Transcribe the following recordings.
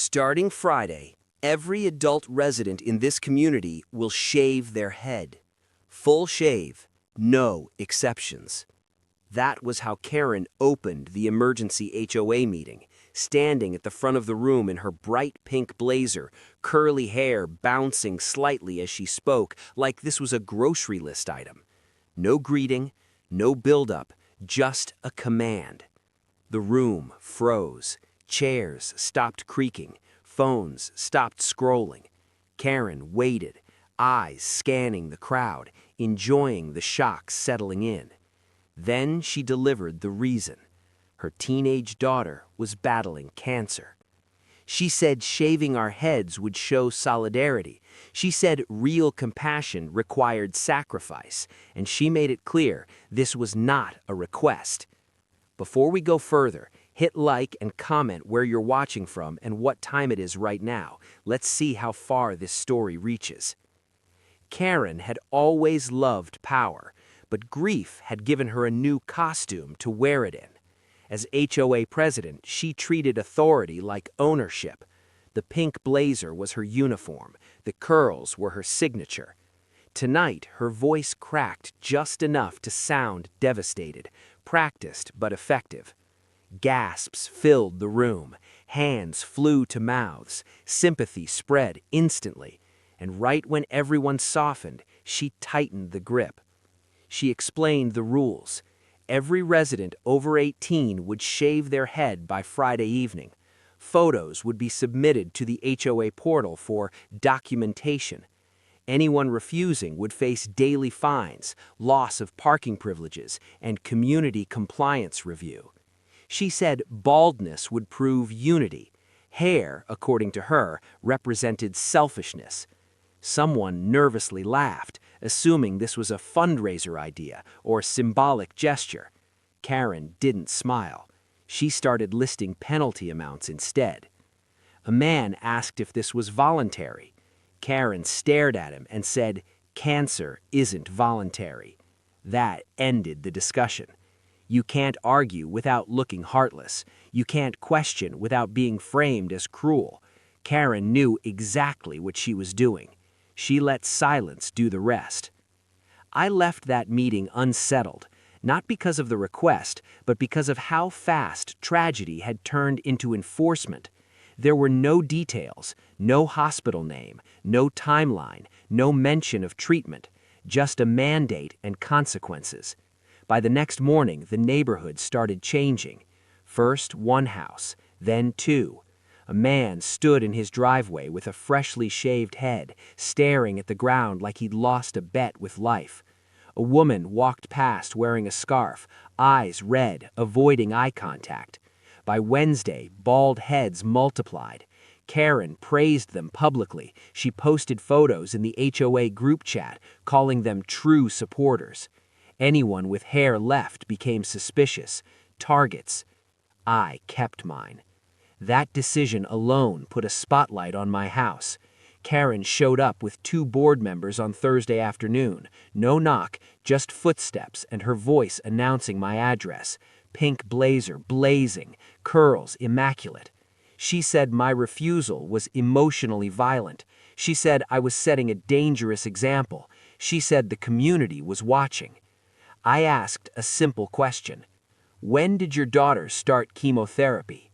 Starting Friday, every adult resident in this community will shave their head. Full shave, no exceptions. That was how Karen opened the emergency HOA meeting, standing at the front of the room in her bright pink blazer, curly hair bouncing slightly as she spoke like this was a grocery list item. No greeting, no build-up, just a command. The room froze. Chairs stopped creaking. Phones stopped scrolling. Karen waited, eyes scanning the crowd, enjoying the shock settling in. Then she delivered the reason. Her teenage daughter was battling cancer. She said shaving our heads would show solidarity. She said real compassion required sacrifice, and she made it clear this was not a request. Before we go further, hit like and comment where you're watching from and what time it is right now. Let's see how far this story reaches. Karen had always loved power, but grief had given her a new costume to wear it in. As HOA president, she treated authority like ownership. The pink blazer was her uniform, the curls were her signature. Tonight, her voice cracked just enough to sound devastated, practiced but effective. Gasps filled the room, hands flew to mouths, sympathy spread instantly, and right when everyone softened, she tightened the grip. She explained the rules. Every resident over 18 would shave their head by Friday evening. Photos would be submitted to the HOA portal for documentation. Anyone refusing would face daily fines, loss of parking privileges, and community compliance review. She said baldness would prove unity. Hair, according to her, represented selfishness. Someone nervously laughed, assuming this was a fundraiser idea or symbolic gesture. Karen didn't smile. She started listing penalty amounts instead. A man asked if this was voluntary. Karen stared at him and said, "Cancer isn't voluntary." That ended the discussion. You can't argue without looking heartless. You can't question without being framed as cruel. Karen knew exactly what she was doing. She let silence do the rest. I left that meeting unsettled, not because of the request, but because of how fast tragedy had turned into enforcement. There were no details, no hospital name, no timeline, no mention of treatment, just a mandate and consequences. By the next morning, the neighborhood started changing. First one house, then two. A man stood in his driveway with a freshly shaved head, staring at the ground like he'd lost a bet with life. A woman walked past wearing a scarf, eyes red, avoiding eye contact. By Wednesday, bald heads multiplied. Karen praised them publicly. She posted photos in the HOA group chat, calling them true supporters. Anyone with hair left became suspicious, targets. I kept mine. That decision alone put a spotlight on my house. Karen showed up with 2 board members on Thursday afternoon. No knock, just footsteps and her voice announcing my address. Pink blazer blazing, curls immaculate. She said my refusal was emotionally violent. She said I was setting a dangerous example. She said the community was watching. I asked a simple question. When did your daughter start chemotherapy?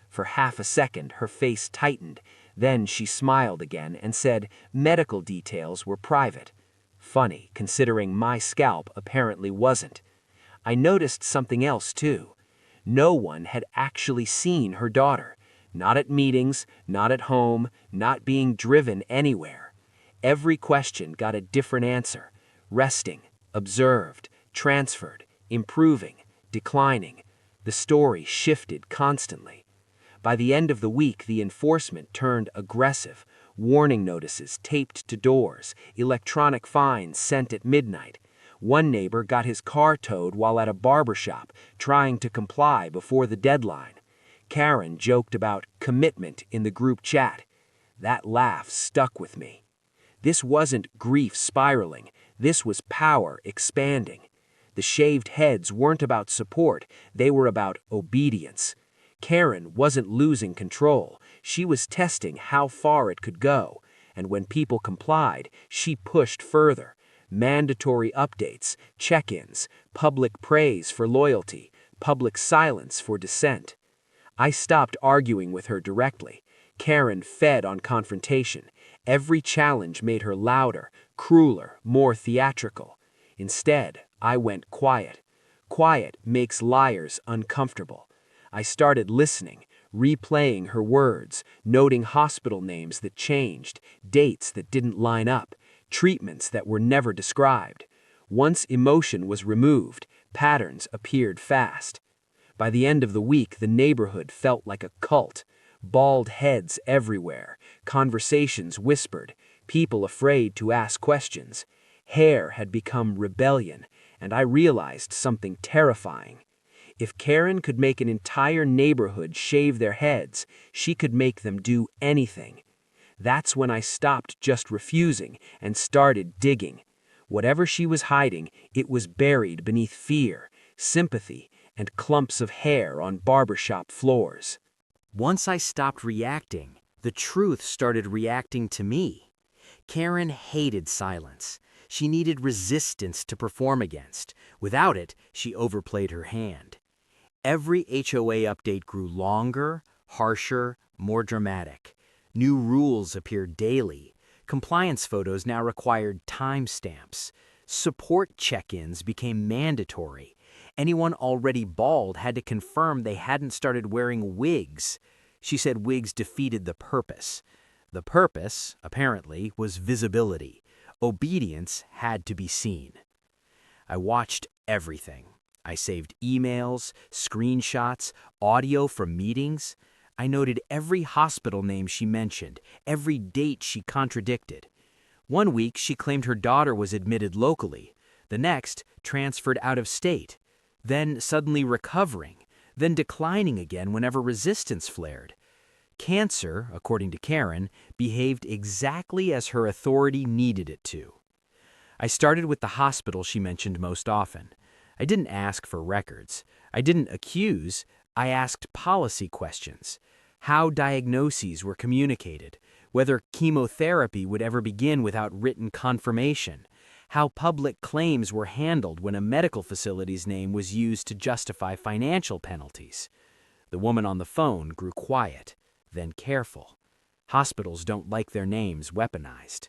For half a second, her face tightened. Then she smiled again and said medical details were private. Funny, considering my scalp apparently wasn't. I noticed something else, too. No one had actually seen her daughter. Not at meetings, not at home, not being driven anywhere. Every question got a different answer. Resting, observed, transferred, improving, declining. The story shifted constantly. By the end of the week, the enforcement turned aggressive. Warning notices taped to doors, electronic fines sent at midnight. One neighbor got his car towed while at a barbershop, trying to comply before the deadline. Karen joked about commitment in the group chat. That laugh stuck with me. This wasn't grief spiraling. This was power expanding. The shaved heads weren't about support, they were about obedience. Karen wasn't losing control. She was testing how far it could go, and when people complied, she pushed further. Mandatory updates, check-ins, public praise for loyalty, public silence for dissent. I stopped arguing with her directly. Karen fed on confrontation. Every challenge made her louder, crueler, more theatrical. Instead, I went quiet. Quiet makes liars uncomfortable. I started listening, replaying her words, noting hospital names that changed, dates that didn't line up, treatments that were never described. Once emotion was removed, patterns appeared fast. By the end of the week, the neighborhood felt like a cult. Bald heads everywhere, conversations whispered, people afraid to ask questions. Hair had become rebellion, and I realized something terrifying. If Karen could make an entire neighborhood shave their heads, she could make them do anything. That's when I stopped just refusing and started digging. Whatever she was hiding, it was buried beneath fear, sympathy, and clumps of hair on barbershop floors. Once I stopped reacting, the truth started reacting to me. Karen hated silence. She needed resistance to perform against. Without it, she overplayed her hand. Every HOA update grew longer, harsher, more dramatic. New rules appeared daily. Compliance photos now required timestamps. Support check-ins became mandatory. Anyone already bald had to confirm they hadn't started wearing wigs. She said wigs defeated the purpose. The purpose, apparently, was visibility. Obedience had to be seen. I watched everything. I saved emails, screenshots, audio from meetings. I noted every hospital name she mentioned, every date she contradicted. One week, she claimed her daughter was admitted locally. The next, transferred out of state. Then suddenly recovering, then declining again whenever resistance flared. Cancer, according to Karen, behaved exactly as her authority needed it to. I started with the hospital she mentioned most often. I didn't ask for records. I didn't accuse. I asked policy questions. How diagnoses were communicated, whether chemotherapy would ever begin without written confirmation, how public claims were handled when a medical facility's name was used to justify financial penalties. The woman on the phone grew quiet, then careful. Hospitals don't like their names weaponized.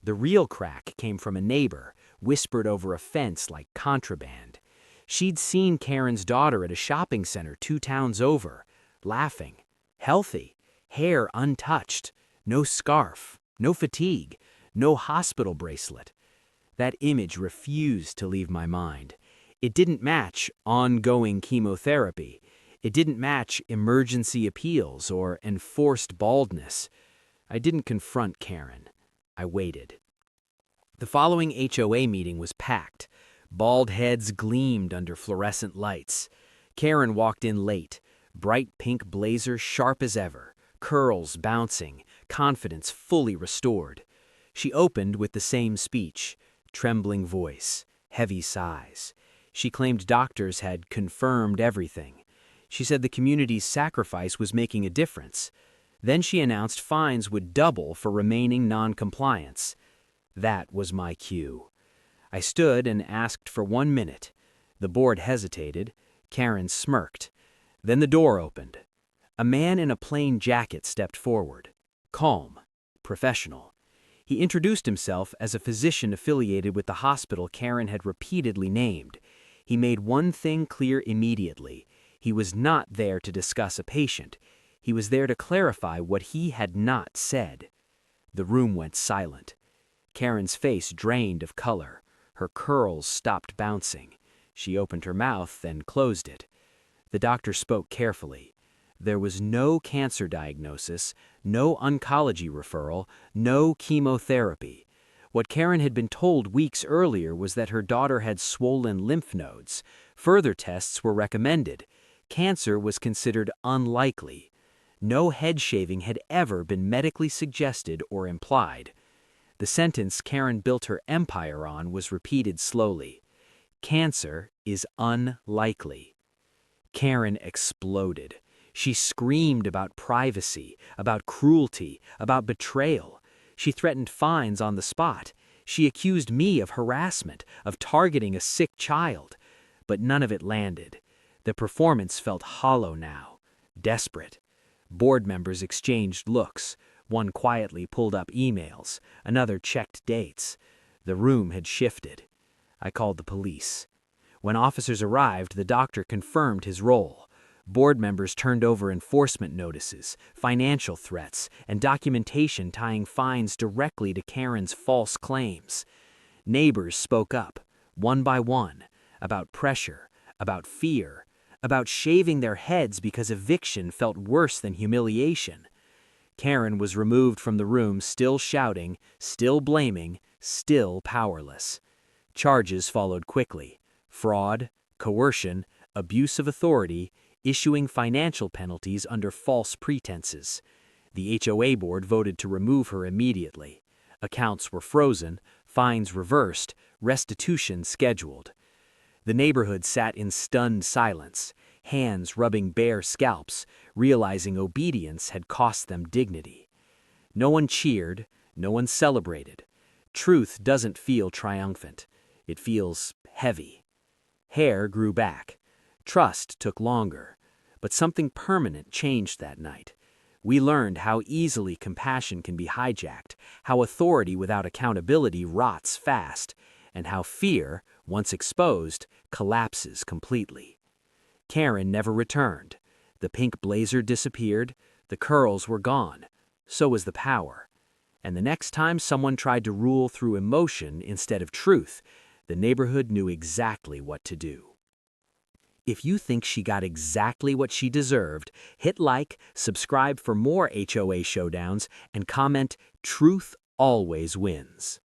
The real crack came from a neighbor, whispered over a fence like contraband. She'd seen Karen's daughter at a shopping center 2 towns over, laughing, healthy, hair untouched, no scarf, no fatigue, no hospital bracelet. That image refused to leave my mind. It didn't match ongoing chemotherapy. It didn't match emergency appeals or enforced baldness. I didn't confront Karen. I waited. The following HOA meeting was packed. Bald heads gleamed under fluorescent lights. Karen walked in late, bright pink blazer sharp as ever, curls bouncing, confidence fully restored. She opened with the same speech, trembling voice, heavy sighs. She claimed doctors had confirmed everything. She said the community's sacrifice was making a difference. Then she announced fines would double for remaining non-compliance. That was my cue. I stood and asked for 1 minute. The board hesitated. Karen smirked. Then the door opened. A man in a plain jacket stepped forward. Calm, professional. He introduced himself as a physician affiliated with the hospital Karen had repeatedly named. He made one thing clear immediately. He was not there to discuss a patient. He was there to clarify what he had not said. The room went silent. Karen's face drained of color. Her curls stopped bouncing. She opened her mouth, then closed it. The doctor spoke carefully. There was no cancer diagnosis, no oncology referral, no chemotherapy. What Karen had been told weeks earlier was that her daughter had swollen lymph nodes. Further tests were recommended. Cancer was considered unlikely. No head shaving had ever been medically suggested or implied. The sentence Karen built her empire on was repeated slowly. Cancer is unlikely. Karen exploded. She screamed about privacy, about cruelty, about betrayal. She threatened fines on the spot. She accused me of harassment, of targeting a sick child. But none of it landed. The performance felt hollow now, desperate. Board members exchanged looks. One quietly pulled up emails, another checked dates. The room had shifted. I called the police. When officers arrived, the doctor confirmed his role. Board members turned over enforcement notices, financial threats, and documentation tying fines directly to Karen's false claims. Neighbors spoke up, one by one, about pressure, about fear, about shaving their heads because eviction felt worse than humiliation. Karen was removed from the room still shouting, still blaming, still powerless. Charges followed quickly: fraud, coercion, abuse of authority, issuing financial penalties under false pretenses. The HOA board voted to remove her immediately. Accounts were frozen, fines reversed, restitution scheduled. The neighborhood sat in stunned silence, hands rubbing bare scalps, realizing obedience had cost them dignity. No one cheered, no one celebrated. Truth doesn't feel triumphant. It feels heavy. Hair grew back. Trust took longer. But something permanent changed that night. We learned how easily compassion can be hijacked, how authority without accountability rots fast, and how fear, once exposed, collapses completely. Karen never returned. The pink blazer disappeared, the curls were gone, so was the power. And the next time someone tried to rule through emotion instead of truth, the neighborhood knew exactly what to do. If you think she got exactly what she deserved, hit like, subscribe for more HOA showdowns, and comment, "Truth always wins."